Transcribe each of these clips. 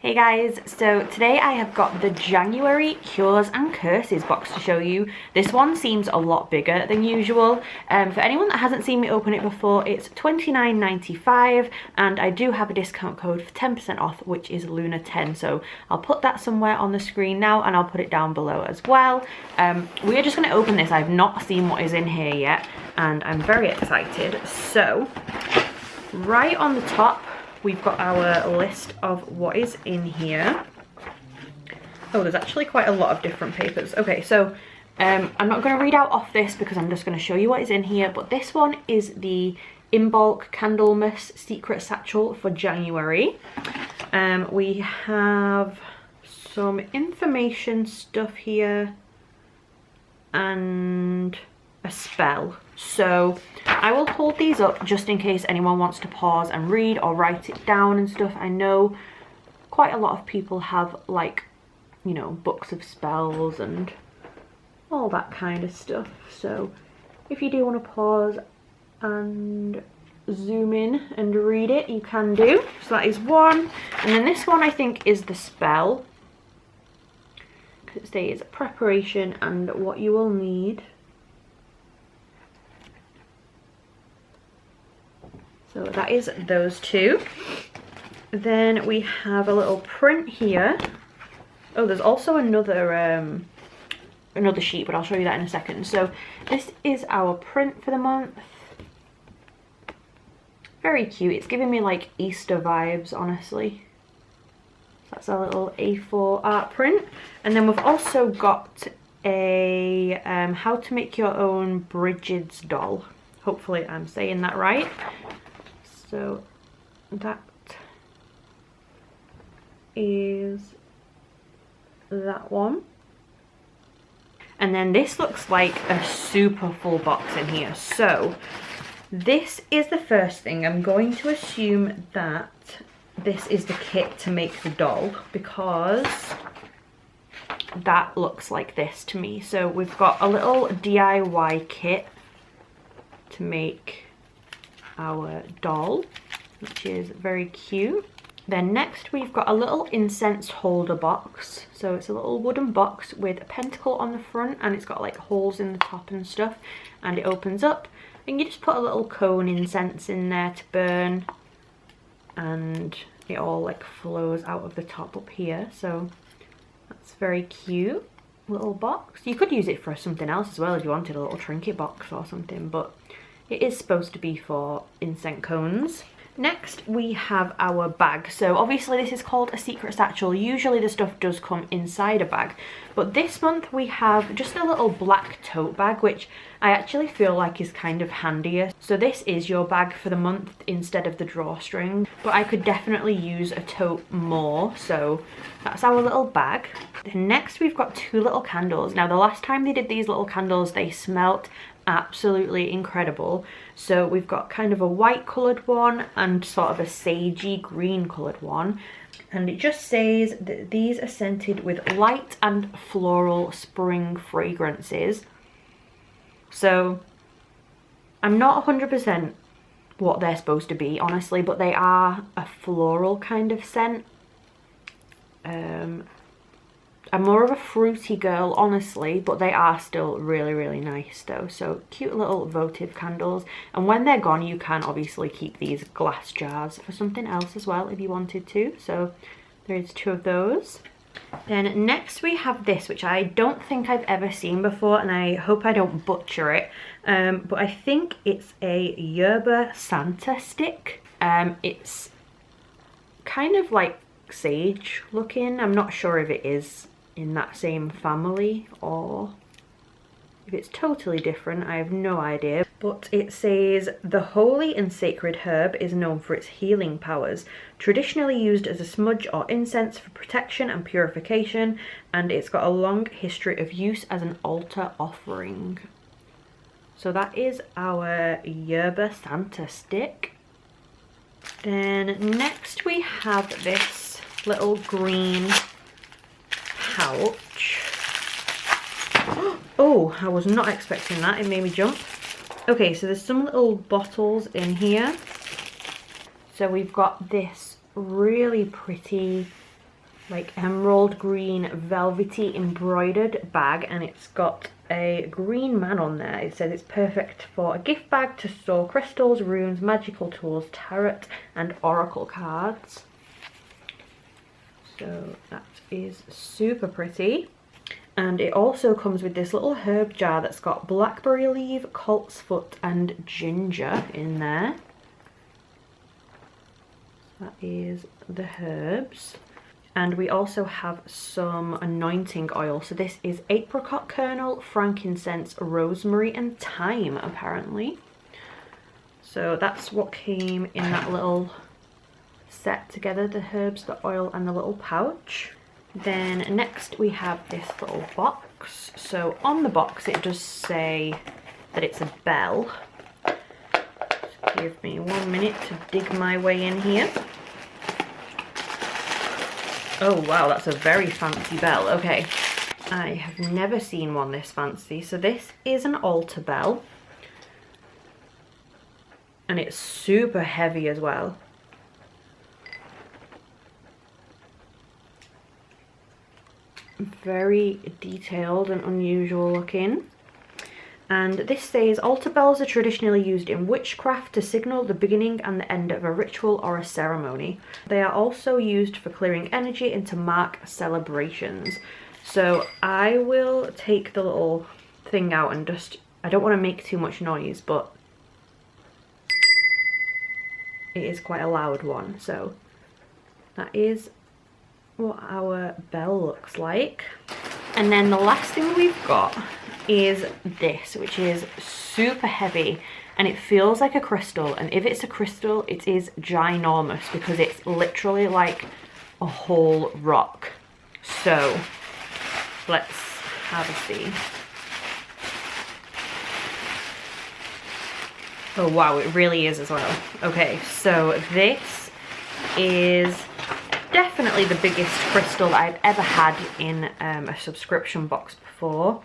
Hey guys, so today I have got the January Cures and Curses box to show you. This one seems a lot bigger than usual. For anyone that hasn't seen me open it before, it's $29.95 and I do have a discount code for 10% off, which is Luna10. So I'll put that somewhere on the screen now and I'll put it down below as well. We are just going to open this. I've not seen what is in here yet and I'm very excited. So right on the top, we've got our list of what is in here. Oh, there's actually quite a lot of different papers. Okay, so I'm not going to read out off this because I'm just going to show you what is in here. But this one is the In Bulk Candlemas Secret Satchel for January. We have some information stuff here and a spell. So I will hold these up just in case anyone wants to pause and read or write it down and stuff. I know quite a lot of people have, like, you know, books of spells and all that kind of stuff. So if you do want to pause and zoom in and read it, you can do. So that is one. And then this one I think is the spell. It says preparation and what you will need. So that is those two. Then we have a little print here. Oh, there's also another sheet, but I'll show you that in a second. So this is our print for the month. Very cute. It's giving me like Easter vibes, honestly. So that's our little A4 art print. And then we've also got a how to make your own Bridget's doll. Hopefully I'm saying that right. So that is that one. And then this looks like a super full box in here. So this is the first thing. I'm going to assume that this is the kit to make the doll because that looks like this to me. So we've got a little DIY kit to make our doll, which is very cute. Then next we've got a little incense holder box. So it's a little wooden box with a pentacle on the front and it's got like holes in the top and stuff, and it opens up and you just put a little cone incense in there to burn and it all like flows out of the top up here. So that's very cute little box. You could use it for something else as well if you wanted, a little trinket box or something, but it is supposed to be for incense cones. Next we have our bag. So obviously this is called a secret satchel. Usually the stuff does come inside a bag, but this month we have just a little black tote bag, which I actually feel like is kind of handier. So this is your bag for the month instead of the drawstring, but I could definitely use a tote more. So that's our little bag. Then next we've got two little candles. Now the last time they did these little candles, they smelt absolutely incredible. So we've got kind of a white coloured one and sort of a sagey green coloured one, and it just says that these are scented with light and floral spring fragrances. So I'm not 100% what they're supposed to be, honestly, but they are a floral kind of scent. I'm more of a fruity girl, honestly, but they are still really, really nice though. So cute little votive candles. And when they're gone, you can obviously keep these glass jars for something else as well if you wanted to. So there's two of those. Then next we have this, which I don't think I've ever seen before, and I hope I don't butcher it. But I think it's a Yerba Santa stick. It's kind of like sage looking. I'm not sure if it is in that same family or if it's totally different. I have no idea. But it says the holy and sacred herb is known for its healing powers, traditionally used as a smudge or incense for protection and purification, and it's got a long history of use as an altar offering. So that is our Yerba Santa stick. Then next we have this little green pouch. Oh, I was not expecting that. It made me jump. Okay, so there's some little bottles in here. So we've got this really pretty like emerald green velvety embroidered bag, and it's got a green man on there. It says it's perfect for a gift bag to store crystals, runes, magical tools, tarot and oracle cards. So that is super pretty. And it also comes with this little herb jar that's got blackberry leaf, coltsfoot and ginger in there. That is the herbs. And we also have some anointing oil. So this is apricot kernel, frankincense, rosemary and thyme apparently. So that's what came in that little set together, the herbs, the oil and the little pouch. Then next we have this little box. So on the box it does say that it's a bell. Just give me 1 minute to dig my way in here. Oh wow, that's a very fancy bell. Okay, I have never seen one this fancy. So this is an altar bell. And it's super heavy as well. Very detailed and unusual looking. And this says altar bells are traditionally used in witchcraft to signal the beginning and the end of a ritual or a ceremony. They are also used for clearing energy and to mark celebrations. So I will take the little thing out and just, I don't want to make too much noise, but it is quite a loud one. So that is what our bell looks like. And then the last thing we've got is this, which is super heavy and it feels like a crystal, and if it's a crystal it is ginormous because it's literally like a whole rock. So let's have a see. Oh wow, it really is as well. Okay, so this is definitely the biggest crystal I've ever had in a subscription box before.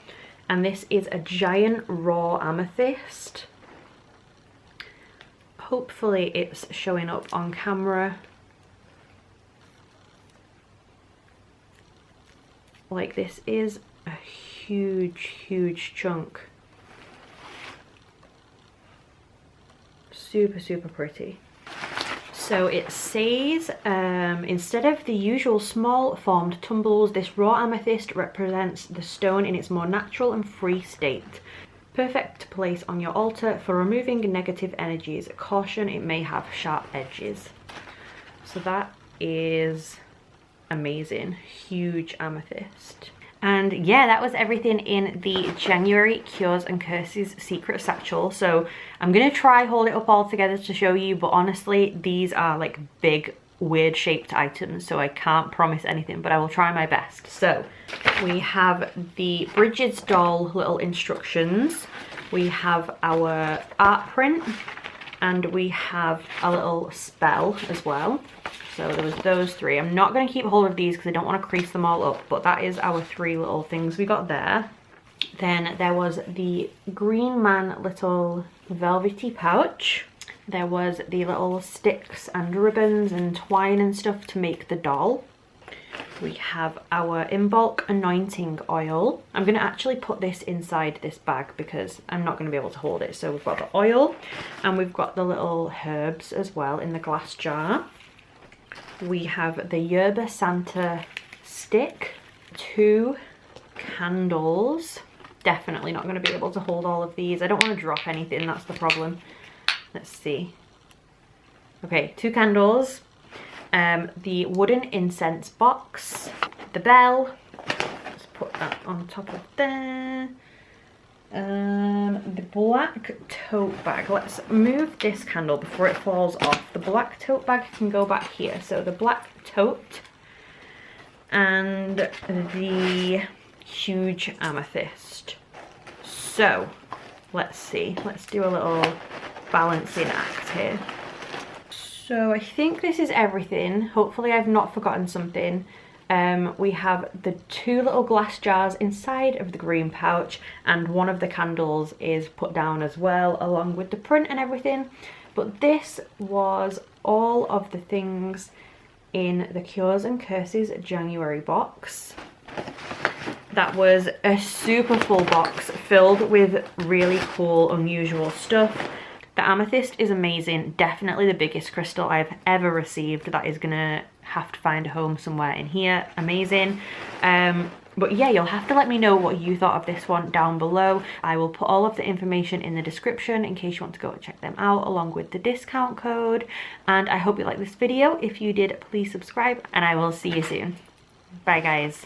And this is a giant raw amethyst. Hopefully it's showing up on camera. Like, this is a huge, huge chunk. Super, super pretty. So it says, instead of the usual small formed tumbles, this raw amethyst represents the stone in its more natural and free state. Perfect to place on your altar for removing negative energies. Caution, it may have sharp edges. So that is amazing. Huge amethyst. And yeah, that was everything in the January Cures and Curses secret satchel. So I'm gonna try hold it up all together to show you, but honestly these are like big weird shaped items, so I can't promise anything, but I will try my best. So we have the Bridget's doll little instructions, we have our art print, and we have a little spell as well. So there was those three. I'm not going to keep hold of these because I don't want to crease them all up, but that is our three little things we got there. Then there was the Green Man little velvety pouch. There was the little sticks and ribbons and twine and stuff to make the doll. We have our in bulk anointing oil. I'm going to actually put this inside this bag because I'm not going to be able to hold it. So we've got the oil and we've got the little herbs as well in the glass jar. We have the Yerba Santa stick, 2 candles. Definitely not going to be able to hold all of these. I don't want to drop anything, that's the problem. Let's see. Okay, 2 candles, the wooden incense box, the bell. Let's put that on top of there. The black tote bag. Let's move this candle before it falls off. The black tote bag can go back here. So the black tote and the huge amethyst. So let's see. Let's do a little balancing act here. So I think this is everything. Hopefully I've not forgotten something. We have the 2 little glass jars inside of the green pouch, and one of the candles is put down as well along with the print and everything. But this was all of the things in the Cures and Curses January box. That was a super full box filled with really cool, unusual stuff. The amethyst is amazing, definitely the biggest crystal I've ever received. That is gonna have to find a home somewhere in here. Amazing. But yeah, you'll have to let me know what you thought of this one down below. I will put all of the information in the description in case you want to go and check them out, along with the discount code. And I hope you liked this video. If you did, please subscribe, and I will see you soon. Bye guys.